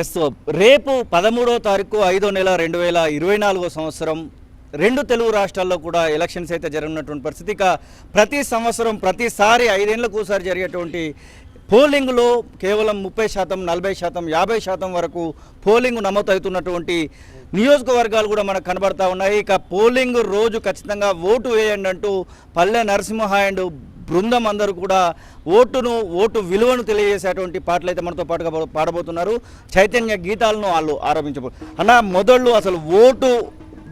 Yes రేపు 13వ తారీఖు 5వ నెల 2024 సంవత్సరం రెండు తెలుగు రాష్ట్రాల్లో కూడా ఎలక్షన్స్ అయితే జరుగుతున్నటువంటి పరిస్థితి. ఇక ప్రతి సంవత్సరం ప్రతిసారి 5 ఏళ్లకు ఒకసారి జరిగేటువంటి పోలింగ్లో కేవలం 30%, 40%, 50% వరకు పోలింగ్ నమోదవుతున్నటువంటి నియోజకవర్గాలు కూడా మనకు కనబడతా ఉన్నాయి. ఇక పోలింగ్ రోజు ఖచ్చితంగా ఓటు వేయండి అంటూ పల్లె నరసింహ అండ్ బృందం అందరూ కూడా ఓటు విలువను తెలియజేసేటువంటి పాటలు అయితే మనతో పాటుగా పాడబోతున్నారు. చైతన్య గీతాలను వాళ్ళు ఆరంభించబో అన్న మొదళ్ళు అసలు ఓటు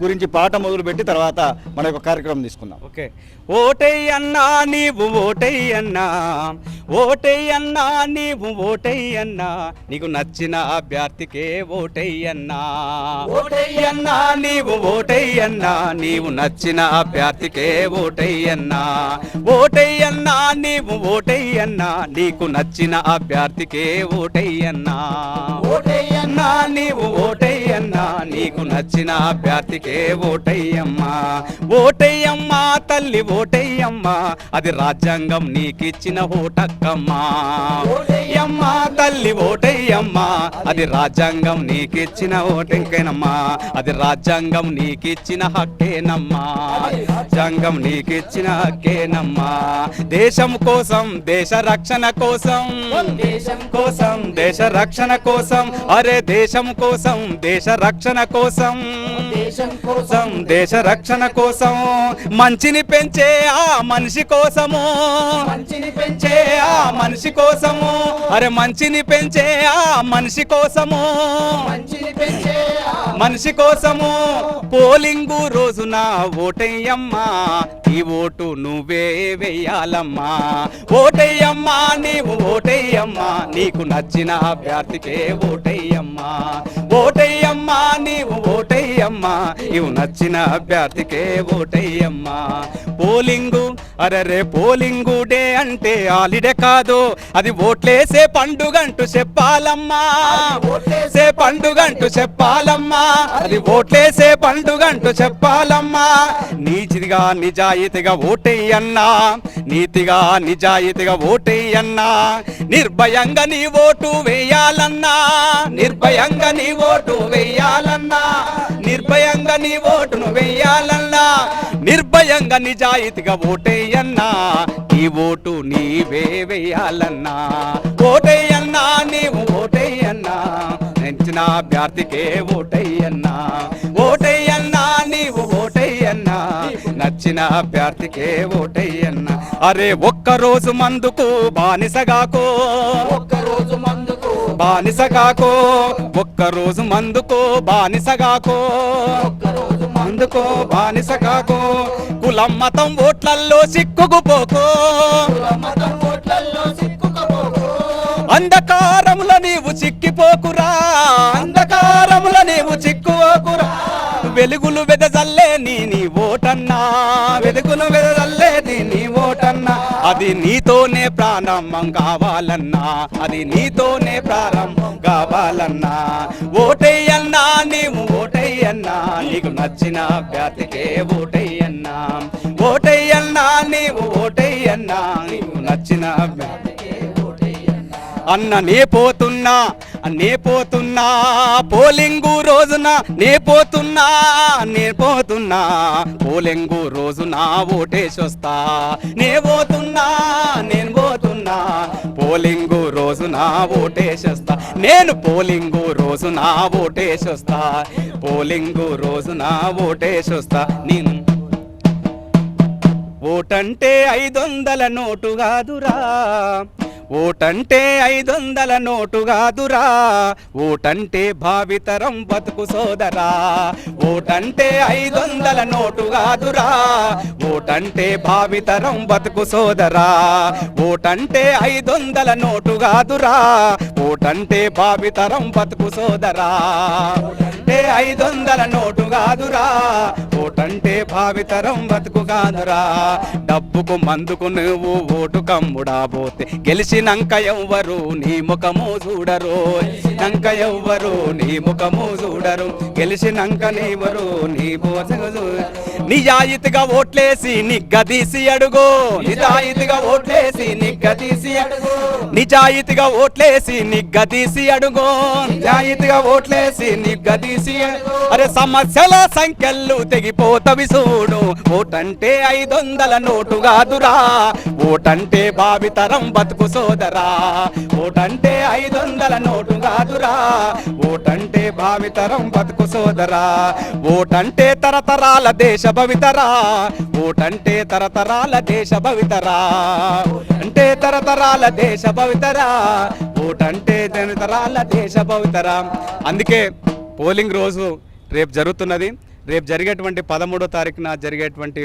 గురించి పాట మొదలుపెట్టి తర్వాత మన యొక్క కార్యక్రమం తీసుకుందాం. ఓకే. ఓటయ్యన్నా నీవు ఓటయ్యన్నా, ఓటయ్యన్నా నీవు ఓటయ్యన్నా, నీకు నచ్చిన అభ్యర్థికే ఓటయ్యన్నా. ఓటయ్యన్నా నీవు ఓటయ్యన్నా, నీవు నచ్చిన అభ్యర్థికే ఓటయ్యన్నా. ఓటయ్యన్నా నీవు ఓటయ్యన్నా, నీకు నచ్చిన అభ్యర్థికే ఓటయ్యన్నా. ఓటయ్యన్నా నీవు ఓటయ్యన్నా, నీకు నచ్చిన అభ్యర్థికే ఓటయ్యమ్మా. ఓటయ్యమ్మా తల్లి ఓటయ్యమ్మా, అది రాజ్యాంగం నీకిచ్చిన ఓటక్కమ్మా. ఓటయ్యమ్మా తల్లి ఓటయ్యమ్మా, అది రాజ్యాంగం నీకిచ్చిన ఓటంకేనమ్మా. అది రాజ్యాంగం నీకిచ్చిన హక్కేనమ్మా. రాజ్యాంగం నీకిచ్చిన హక్కేనమ్మా. దేశం కోసం, దేశ రక్షణ కోసం, దేశం కోసం, దేశ రక్షణ కోసం, అరే దేశం కోసం, దేశ రక్షణ కోసం, దేశం కోసం, దేశ రక్షణ కోసం, మంచిని పెంచే ఆ మనిషి కోసము, మంచిని పెంచే ఆ మనిషి కోసము, అరే మంచిని పెంచే ఆ మనిషి కోసము, మంచిని పెంచే మనిషి కోసము. పోలింగు రోజున ఓటయ్యమ్మా, ఈ ఓటు నువ్వే వేయాలమ్మా. ఓటయ్యమ్మా నీవు ఓటయ్యమ్మా, నీకు నచ్చిన అభ్యర్థికే ఓటయ్యమ్మా. ఓటయ్యమ్మా నీవు ఓటయ్యమ్మా, ఇవు నచ్చిన అభ్యర్థికే ఓటయ్యమ్మా. పోలింగు అరే పోలింగు డే అంటే హాలిడే కాదు, అది ఓట్లేసే పండుగంటూ చెప్పాలమ్మా. ఓట్లేసే పండుగంటూ చెప్పాలమ్మా, అది ఓట్లేసే పండుగంటూ చెప్పాలమ్మా. నీతిగా నిజాయితీగా ఓటేయన్నా, నీతిగా నిజాయితీగా ఓటేయన్నా. నిర్భయంగా నీ ఓటు వేయాలన్నా, నిర్భయంగా నీ ఓటు వేయాలన్నా, నిర్భయంగా నీ ఓటును వేయాలన్నా. నిర్భయంగా నిజాయితీగా ఓటేయన్నా, నీ ఓటు నీవే వేయాలన్నా. ఓటేయన్నా నీవు ఓటేయన్నా, నచ్చిన అభ్యర్థికే ఓటేయన్నా. ఓటేయన్నా నీవు ఓటేయన్నా, నచ్చిన అభ్యర్థికే ఓటేయన్నా. అరే ఒక్కరోజు మందుకు బానిసగాకో, ఒక్కరోజు మందుకు బానిసగాకో, ఒక్కరోజు మందుకో బానిసగాకో, ఒక్కరోజు మందుకో బానిసగాకో. కులం మతం ఓట్లల్లో సిక్కుకుపోకో, మతం ఓట్లల్లో సిక్కుకుపోకో. అంధకారముల నీవు చిక్కిపోకురా, అంధకారముల నీవు చిక్కుపోకురా. వెలుగులు వెదజల్లే నీ ఓటన్నా, వెలుగులు వెదజల్లే నీ ఓటన్నా. అది నీతోనే ప్రారంభం కావాలన్నా, అది నీతోనే ప్రారంభం కావాలన్నా. ఓటేయన్నా నీవు ఓటేయన్నా, నీకు నచ్చిన అభ్యర్థికే ఓటేయన్నా. ఓటేయన్నా నీవు ఓటేయన్నా, నీకు నచ్చిన అభ్యర్థికే ఓటేయన్నా. అన్న నే పోతున్నా పోలింగు రోజున నే పోతున్నా పోలింగు రోజున ఓటేసొస్తా. నేను పోతున్నా పోలింగు రోజున ఓటేసొస్తా. నేను పోలింగు రోజున ఓటేసొస్తా, పోలింగు రోజున ఓటేసొస్తా. నేను ఓటంటే 500 నోటు కాదురా, ఓటంటే 500 నోటు కాదురా, ఓటంటే భావితరం బతుకు సోదరా. ఓటంటే 500 నోటు కాదురా, ఓటంటే భావితరం బతుకు సోదరా. ఓటంటే 500 నోటు కాదురా, ఓటంటే భావితరం బతుకు సోదరా. ఓటంటే 500 నోటు కాదురా, ఓటంటే భావితరం బతుకు కాదురా. డబ్బుకు మందుకు నువ్వు ఓటు కమ్ముడా పోతే గెలిచినంక ఎవ్వరు నీ ముఖము చూడరు, నంక ఎవ్వరు నీ ముఖము చూడరు, గెలిచినంక నీవరు నీ పోసగు చూడరు. నిజాయితీగా ఓట్లేసి నిగ్గదీసి అడుగు, నిజాయితీగా ఓట్లేసి నిగ్గదీసి అడుగు, నిజాయితీగా ఓట్లేసి నిగ్గదీసి అడుగు, నిజాయితీగా ఓట్లేసి నిగ్గదీసి అడుగు. అరే సమస్యల సంఖ్యలు తెగిపోతవి చూడు, ఓటంటే 500 నోటు కాదురా, ఓటంటే భావితరం బతుకు సోదరా. ఓటంటే 500 నోటు కాదురా, ఓటంటే భావితరం బతుకు సోదరా. ఓటంటే తరతరాల దేశ భవితరా, ఓటంటే తరతరాల దేశ భవితరా, అంటే తరతరాల దేశ భవితరా, ఓటంటే తరతరాల దేశ భవితరా. అందుకే పోలింగ్ రోజు రేపు జరుగుతున్నది. రేపు జరిగేటువంటి 13వ తారీఖున జరిగేటువంటి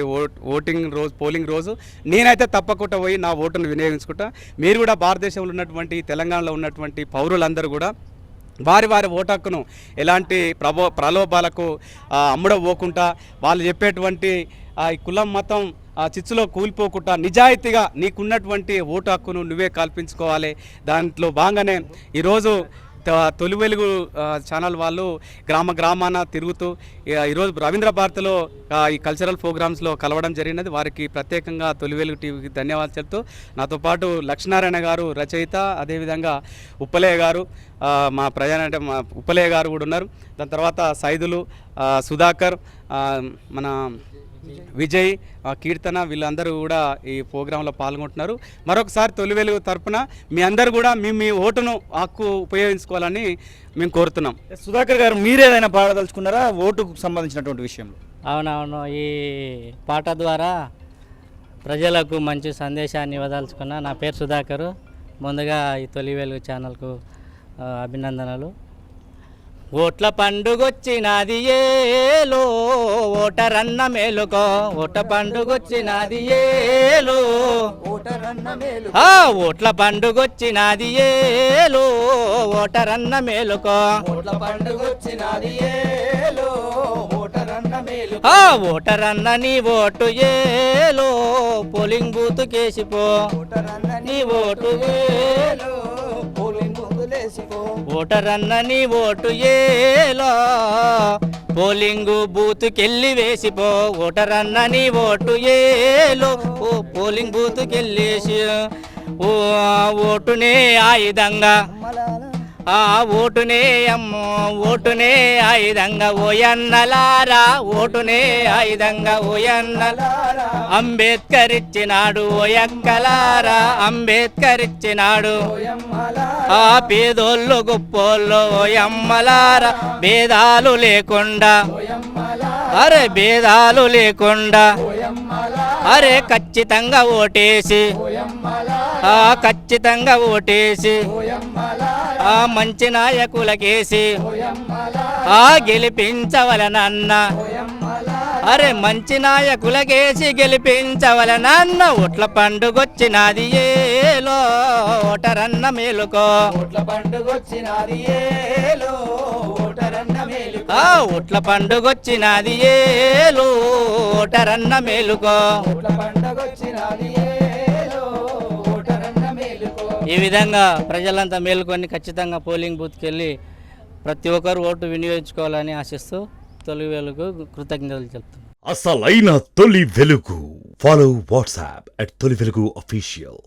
పోలింగ్ రోజు నేనైతే తప్పకుండా పోయి నా ఓటును వినియోగించుకుంటా. మీరు కూడా భారతదేశంలో ఉన్నటువంటి తెలంగాణలో ఉన్నటువంటి పౌరులందరూ కూడా వారి వారి ఓటు హక్కును ఎలాంటి ప్రలోభాలకు అమ్ముడపోకుండా వాళ్ళు చెప్పేటువంటి ఈ కులం మతం చిచ్చులో కూలిపోకుండా నిజాయితీగా నీకున్నటువంటి ఓటు హక్కును నువ్వే కల్పించుకోవాలి. దాంట్లో భాగంగానే ఈరోజు తొలి వెలుగు ఛానల్ వాళ్ళు గ్రామాన తిరుగుతూ ఈరోజు రవీంద్ర భారతిలో ఈ కల్చరల్ ప్రోగ్రామ్స్లో కలవడం జరిగినది. వారికి ప్రత్యేకంగా తొలి వెలుగు టీవీకి ధన్యవాదాలు చెప్తూ నాతో పాటు లక్ష్మీనారాయణ గారు రచయిత, అదేవిధంగా ఉప్పలయ్య గారు మా అంటే మా ఉప్పలయ్య గారు కూడా ఉన్నారు. దాని తర్వాత సైదులు, సుధాకర్, మన విజయ్, కీర్తన వీళ్ళందరూ కూడా ఈ ప్రోగ్రాంలో పాల్గొంటున్నారు. మరొకసారి తొలి వెలుగు తరపున మీ అందరూ కూడా మీ ఓటును హక్కు ఉపయోగించుకోవాలని మేము కోరుతున్నాం. సుధాకర్ గారు, మీరేదైనా పాడదలుచుకున్నారా ఓటుకు సంబంధించినటువంటి విషయంలో? అవునవును, ఈ పాట ద్వారా ప్రజలకు మంచి సందేశాన్ని ఇవ్వదలుచుకున్నా. నా పేరు సుధాకరు. ముందుగా ఈ తొలి వెలుగు ఛానల్కు అభినందనలు. ఓట్ల పండుగొచ్చినది ఏలో, ఓటరన్న మేలుకో, ఓట పండుగొచ్చినది ఏలో, ఓటరన్న మేలుకో, ఓట్ల పండుగొచ్చినది ఏలో, ఓటరన్న మేలుకో, ఓట్ల పండుగొచ్చినది ఏలో, ఓటరన్న మేలుకో, ఓటరన్న నీ ఓటు ఏలో, పోలింగ్ బూత్ కేసిపో, ఓటరన్న నీ ఓటు ఏలో, పోలింగ్ బూత్ లేసిపో, ఓటరన్న నీ ఓటు ఏలో, పోలింగ్ బూత్కెళ్ళి వేసిపో, ఓటరన్న నీ ఓటు ఏలో, పోలింగ్ బూత్కెళ్ళేసి ఓటునే ఆయుధంగా, ఓటునే ఓటునే ఆయుధంగా ఓయన్నలారా, ఓటునే ఆయుధంగా ఓయన్నలారా, అంబేద్కర్ ఇచ్చినాడు ఓయక్కలారా, అంబేద్కర్ ఇచ్చినాడు పేదోళ్ళు గొప్పోళ్ళు ఓయమ్మలారా, భేదాలు లేకుండా, అరే భేదాలు లేకుండా, అరే ఖచ్చితంగా ఓటేసి, ఖచ్చితంగా ఓటేసి మంచి నాయకులకేసి గెలిపించవలనన్న, అరే మంచి నాయకులకేసి గెలిపించవలనన్న. ఓట్ల పండుగొచ్చినది ఏలో, ఓటరన్న మేలుకో, ఓట్ల పండుగొచ్చినది ఏలో, ఓటరన్న మేలుకో, ఓట్ల పండుగొచ్చినది ఏలో, ఓటరన్న మేలుకో, ఓట్ల పండుగొచ్చినది ఏలో, ఓటరన్న మేలుకో. ఈ విధంగా ప్రజలంతా మేలుకొని ఖచ్చితంగా పోలింగ్ బూత్కి వెళ్ళి ప్రతి ఒక్కరు ఓటు వినియోగించుకోవాలని ఆశిస్తూ తొలి వెలుగు కృతజ్ఞతలు చెప్తున్నాను. అసలైన తొలి వెలుగు. ఫాలో వాట్సాప్ @తొలి వెలుగు official.